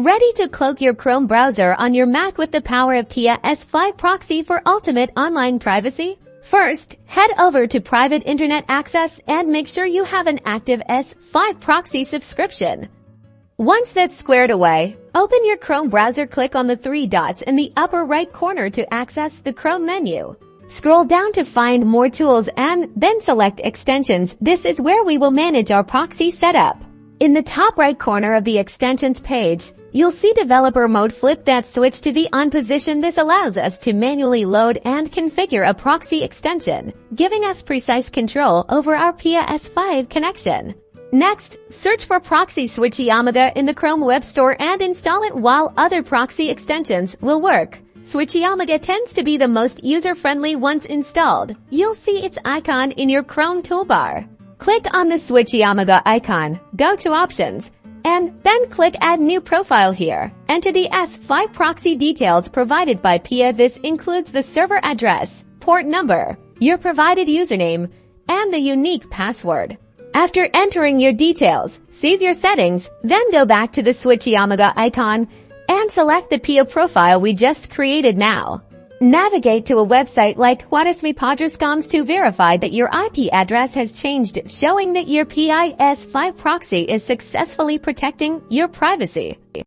Ready to cloak your Chrome browser on your Mac with the power of Pia S5 Proxy for ultimate online privacy? First, head over to Private Internet Access and make sure you have an active S5 Proxy subscription. Once that's squared away, open your Chrome browser, click on the three dots in the upper right corner to access the Chrome menu. Scroll down to find More Tools and then select Extensions. This is where we will manage our proxy setup. In the top right corner of the Extensions page, you'll see Developer Mode. Flip that switch to the On position. This allows us to manually load and configure a proxy extension, giving us precise control over our Pia S5 connection. Next, search for Proxy SwitchyOmega in the Chrome Web Store and install it. While other proxy extensions will work, SwitchyOmega tends to be the most user-friendly. Once installed, you'll see its icon in your Chrome toolbar. Click on the SwitchyOmega icon, go to Options, and then click Add New Profile here. Enter the S5 proxy details provided by Pia. This includes the server address, port number, your provided username, and the unique password. After entering your details, save your settings, then go back to the SwitchyOmega icon and select the Pia profile we just created now. Navigate to a website like what's.me.com to verify that your IP address has changed, showing that your Pia S5 proxy is successfully protecting your privacy.